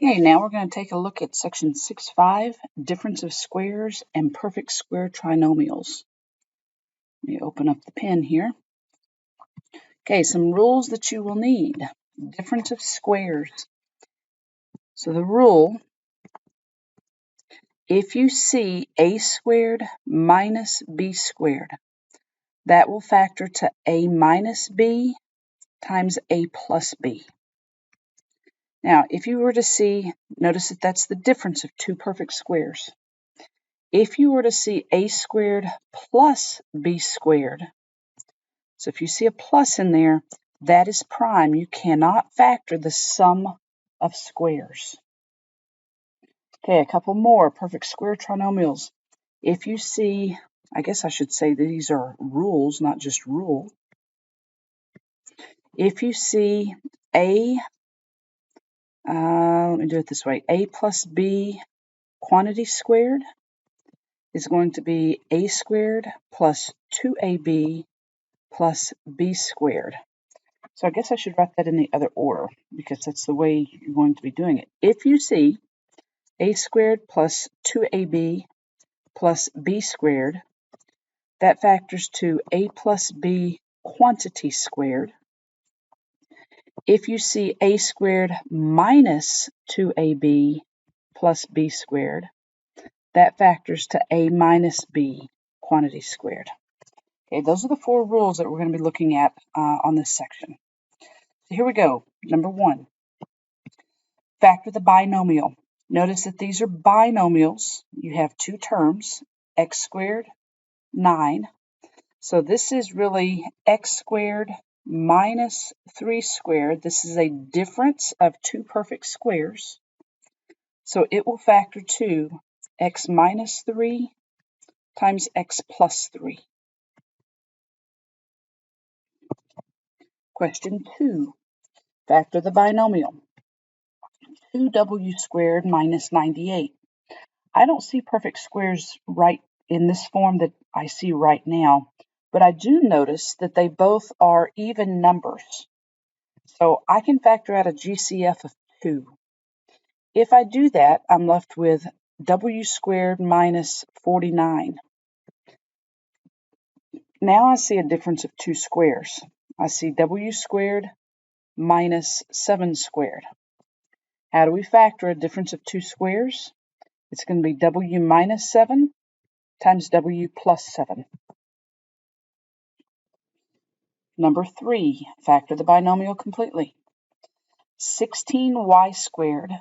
Okay, now we're going to take a look at section 6.5, difference of squares and perfect square trinomials. Let me open up the pen here. Okay, some rules that you will need. Difference of squares. So the rule, if you see a squared minus b squared, that will factor to a minus b times a plus b. Now, if you were to see, notice that that's the difference of two perfect squares. If you were to see a squared plus b squared, so if you see a plus in there, that is prime. You cannot factor the sum of squares. Okay, a couple more perfect square trinomials. If you see, I guess I should say these are rules, not just rule. If you see a, let me do it this way, a plus b quantity squared is going to be a squared plus 2ab plus b squared. So I guess I should write that in the other order because that's the way you're going to be doing it. If you see a squared plus 2ab plus b squared, that factors to a plus b quantity squared. If you see a squared minus 2ab plus b squared, that factors to a minus b quantity squared. Okay, those are the four rules that we're going to be looking at on this section. So here we go. Number one, factor the binomial. Notice that these are binomials. You have two terms, x squared, 9. So this is really x squared minus 3 squared. This is a difference of two perfect squares. So it will factor to x minus 3 times x plus 3. Question 2. Factor the binomial. 2w squared minus 98. I don't see perfect squares right in this form that I see right now, but I do notice that they both are even numbers. So I can factor out a GCF of 2. If I do that, I'm left with w squared minus 49. Now I see a difference of two squares. I see w squared minus 7 squared. How do we factor a difference of two squares? It's going to be w minus 7 times w plus 7. Number 3, factor the binomial completely. 16y squared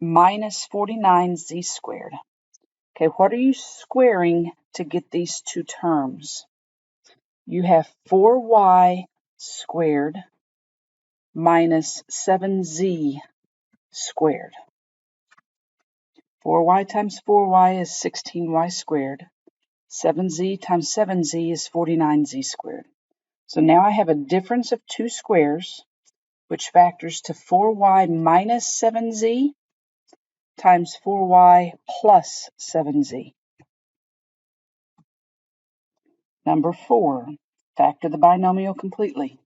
minus 49z squared. Okay, what are you squaring to get these two terms? You have 4y squared minus 7z squared. 4y times 4y is 16y squared. 7z times 7z is 49z squared. So now I have a difference of two squares, which factors to 4y minus 7z times 4y plus 7z. Number 4, factor the binomial completely.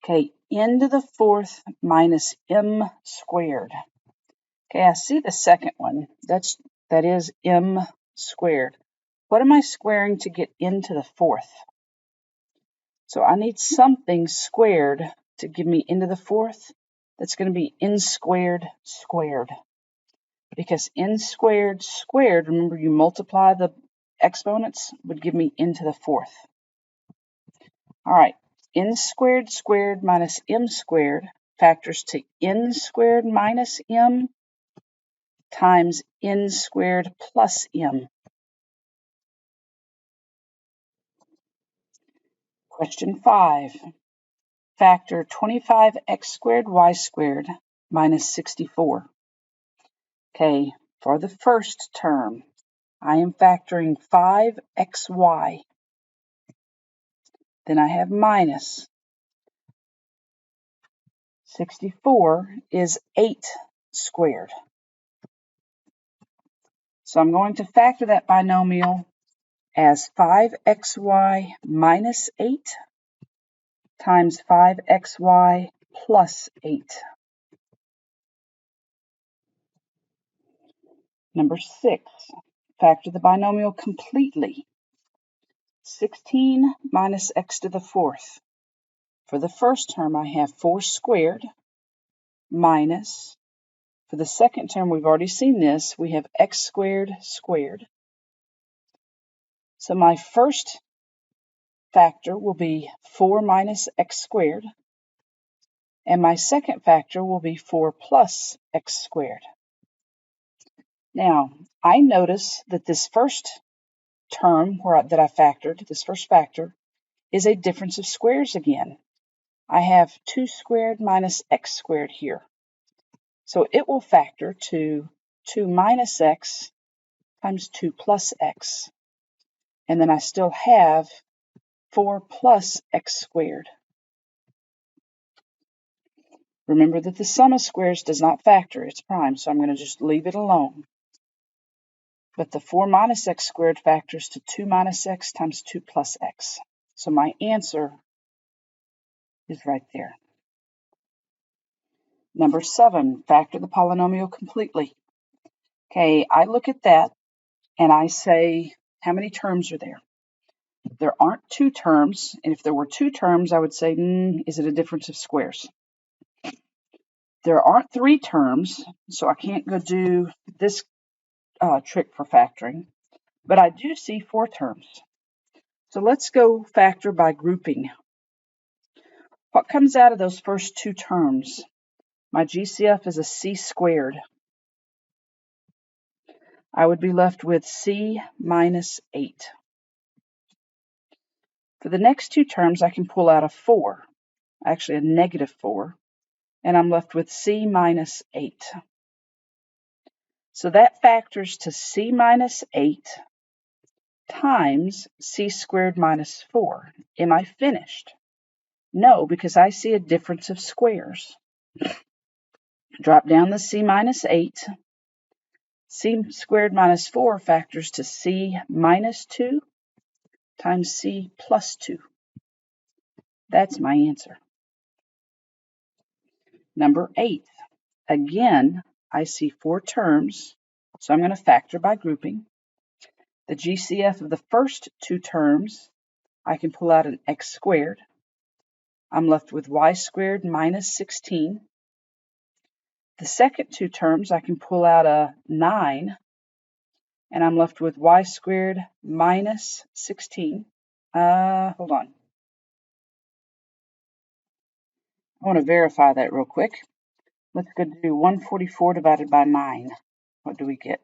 Okay, n to the 4th minus m squared. Okay, I see the second one. That is m squared. What am I squaring to get n to the 4th? So I need something squared to give me n to the 4th. That's going to be n squared squared. Because n squared squared, remember you multiply the exponents, would give me n to the 4th. All right, n squared squared minus m squared factors to n squared minus m times n squared plus m. Question 5. Factor 25x squared y squared minus 64. Okay, for the first term, I am factoring 5xy. Then I have minus 64 is 8 squared. So I'm going to factor that binomial as 5xy minus 8 times 5xy plus 8. Number 6, factor the binomial completely. 16 minus x to the 4th. For the first term, I have 4 squared minus, for the second term, we've already seen this, we have x squared squared. So my first factor will be 4 minus x squared, and my second factor will be 4 plus x squared. Now, I notice that this first term that I factored, this first factor, is a difference of squares again. I have 2 squared minus x squared here. So it will factor to 2 minus x times 2 plus x. And then I still have 4 plus x squared. Remember that the sum of squares does not factor, it's prime, so I'm going to just leave it alone. But the 4 minus x squared factors to 2 minus x times 2 plus x. So my answer is right there. Number 7, factor the polynomial completely. Okay, I look at that and I say, how many terms are there? There aren't 2 terms, and if there were 2 terms, I would say, is it a difference of squares? There aren't 3 terms, so I can't go do this trick for factoring, but I do see 4 terms. So let's go factor by grouping. What comes out of those first 2 terms? My GCF is a c squared. I would be left with c minus 8. For the next 2 terms, I can pull out a 4, actually a negative 4, and I'm left with c minus 8. So that factors to c minus 8 times c squared minus 4. Am I finished? No, because I see a difference of squares. Drop down the c minus 8. C squared minus 4 factors to c minus 2 times c plus 2. That's my answer. Number 8. Again, I see 4 terms, so I'm going to factor by grouping. The GCF of the first 2 terms, I can pull out an x squared. I'm left with y squared minus 16. The second 2 terms, I can pull out a 9, and I'm left with y squared minus 16. Hold on. I want to verify that real quick. Let's go do 144 divided by 9. What do we get?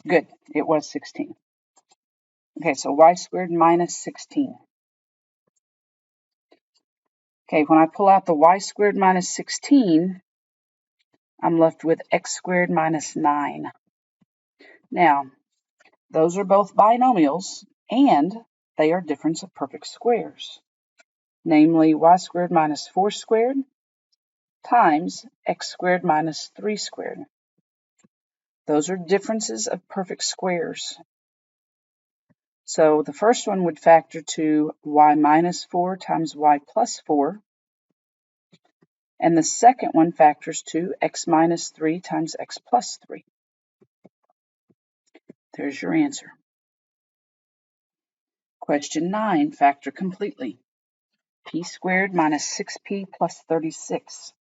Good, it was 16. Okay, so y squared minus 16. Okay, when I pull out the y squared minus 16, I'm left with x squared minus 9. Now, those are both binomials, and they are difference of perfect squares. Namely, y squared minus 4 squared times x squared minus 3 squared. Those are differences of perfect squares. So the first one would factor to y minus 4 times y plus 4. And the second one factors to x minus 3 times x plus 3. There's your answer. Question 9, factor completely. P squared minus 6p plus 36.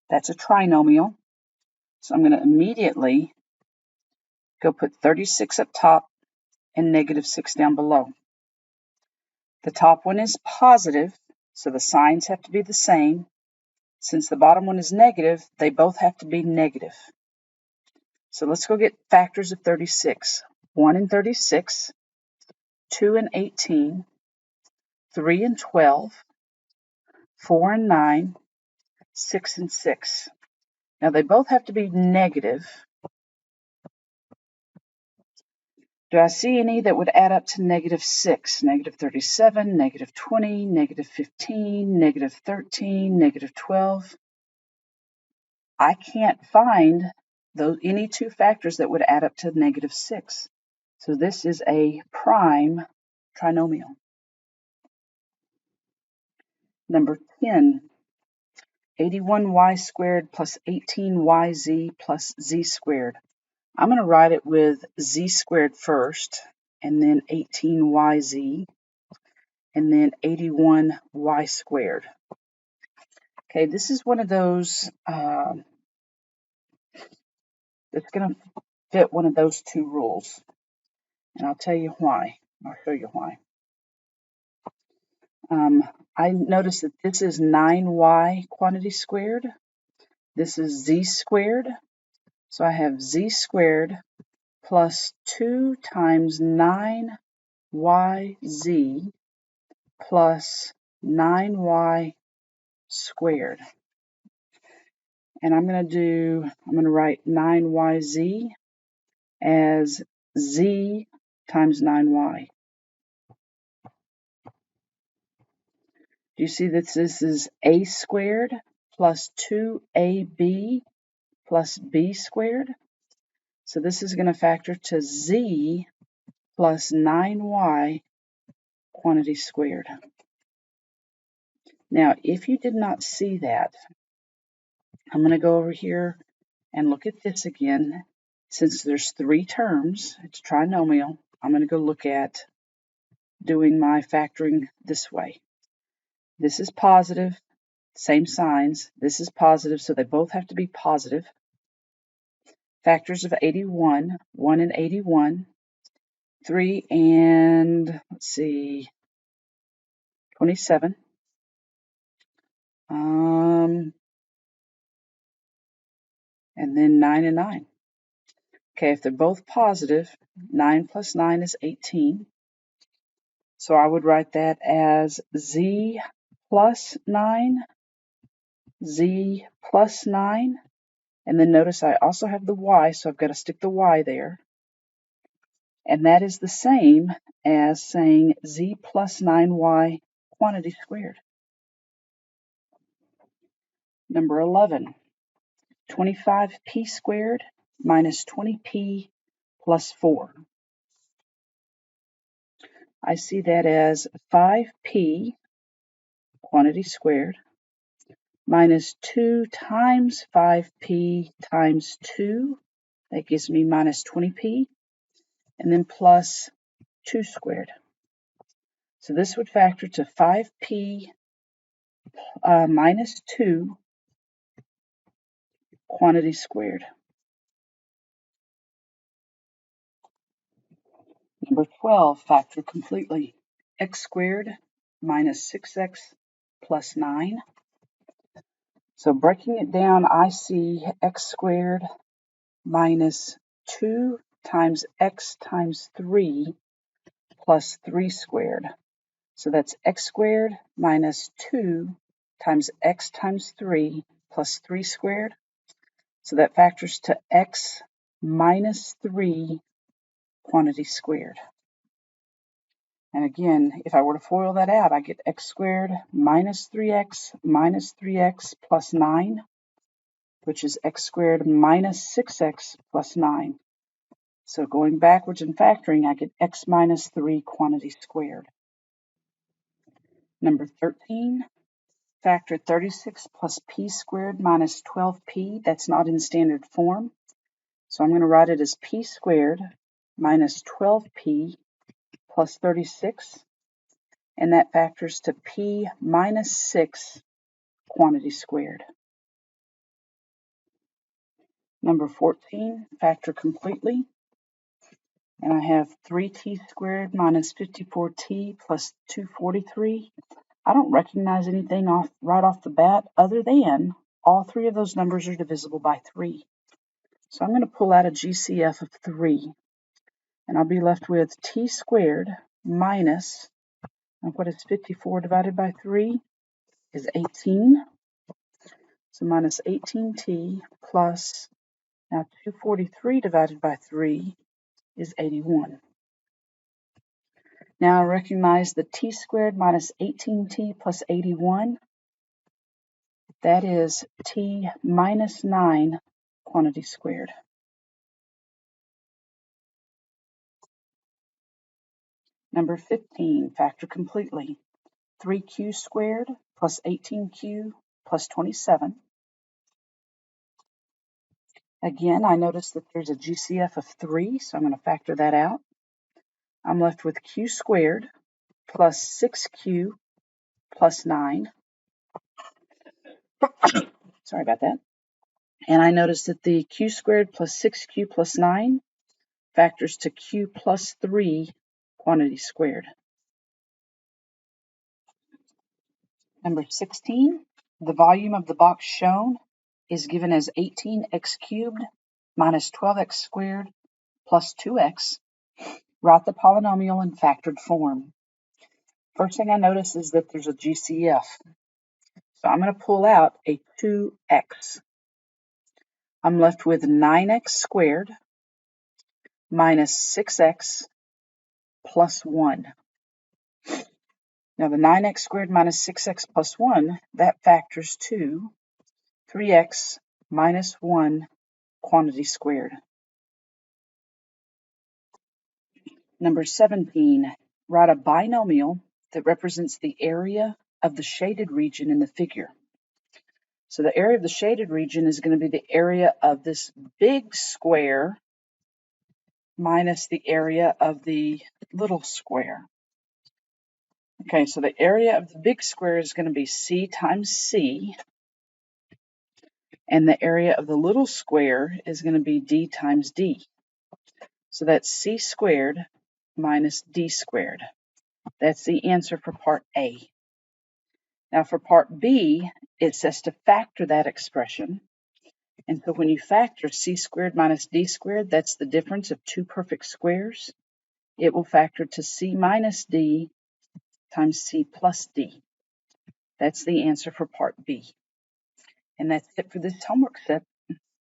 That's a trinomial. So I'm going to immediately go put 36 up top and negative 6 down below. The top one is positive, so the signs have to be the same. Since the bottom one is negative, they both have to be negative. So let's go get factors of 36. 1 and 36, 2 and 18, 3 and 12, 4 and 9, 6 and 6. Now they both have to be negative. Do I see any that would add up to negative 6? Negative 37, negative 20, negative 15, negative 13, negative 12. I can't find any 2 factors that would add up to negative 6. So this is a prime trinomial. Number 10, 81y squared plus 18yz plus z squared. I'm going to write it with z squared first, and then 18yz, and then 81y squared. Okay, this is one of those that's going to fit one of those two rules, and I'll tell you why. I'll show you why. I notice that this is 9y quantity squared. This is z squared. So I have z squared plus 2 times 9yz plus 9y squared. And I'm going to write 9yz as z times 9y. Do you see that this is a squared plus 2ab plus b squared? So this is going to factor to z plus 9y quantity squared. Now, if you did not see that, I'm going to go over here and look at this again. Since there's 3 terms, it's trinomial, I'm going to go look at doing my factoring this way. This is positive, same signs. This is positive, so they both have to be positive. Factors of 81, 1 and 81, 3 and, 27. And then 9 and 9. Okay, if they're both positive, 9 plus 9 is 18. So I would write that as z plus 9, z plus 9. And then notice I also have the y, so I've got to stick the y there. And that is the same as saying z plus 9y quantity squared. Number 11, 25p squared minus 20p plus 4. I see that as 5p quantity squared minus 2 times 5p times 2. That gives me minus 20p, and then plus 2 squared. So this would factor to 5p minus 2 quantity squared. Number 12, factor completely. X squared minus 6x plus 9. So breaking it down, I see x squared minus 2 times x times 3 plus 3 squared. So that's x squared minus 2 times x times 3 plus 3 squared. So that factors to x minus 3 quantity squared. And again, if I were to FOIL that out, I get x squared minus 3x plus 9, which is x squared minus 6x plus 9. So going backwards and factoring, I get x minus 3 quantity squared. Number 13, factor 36 plus p squared minus 12p. That's not in standard form. So I'm going to write it as p squared minus 12p plus 36. And that factors to p minus 6 quantity squared. Number 14, factor completely. And I have 3t squared minus 54t plus 243. I don't recognize anything right off the bat other than all 3 of those numbers are divisible by 3. So I'm going to pull out a GCF of 3. And I'll be left with t squared minus, and what is 54 divided by 3 is 18. So minus 18t plus, now 243 divided by 3 is 81. Now I recognize the t squared minus 18t plus 81. That is t minus 9 quantity squared. Number 15, factor completely. 3q squared plus 18q plus 27. Again, I notice that there's a GCF of 3, so I'm going to factor that out. I'm left with q squared plus 6q plus 9. Sorry about that. And I notice that the q squared plus 6q plus 9 factors to q plus 3 quantity squared. Number 16, the volume of the box shown is given as 18x cubed minus 12x squared plus 2x. Write the polynomial in factored form. First thing I notice is that there's a GCF. So I'm going to pull out a 2x. I'm left with 9x squared minus 6x plus 1. Now the 9x squared minus 6x plus 1, that factors to 3x minus 1 quantity squared. Number 17, write a binomial that represents the area of the shaded region in the figure. So the area of the shaded region is going to be the area of this big square minus the area of the little square. Okay, so the area of the big square is going to be C times C, and the area of the little square is going to be D times D. So that's C squared minus D squared. That's the answer for part A. Now for part B, it says to factor that expression. And so when you factor C squared minus D squared, that's the difference of two perfect squares. It will factor to C minus D times C plus D. That's the answer for part B. And that's it for this homework set.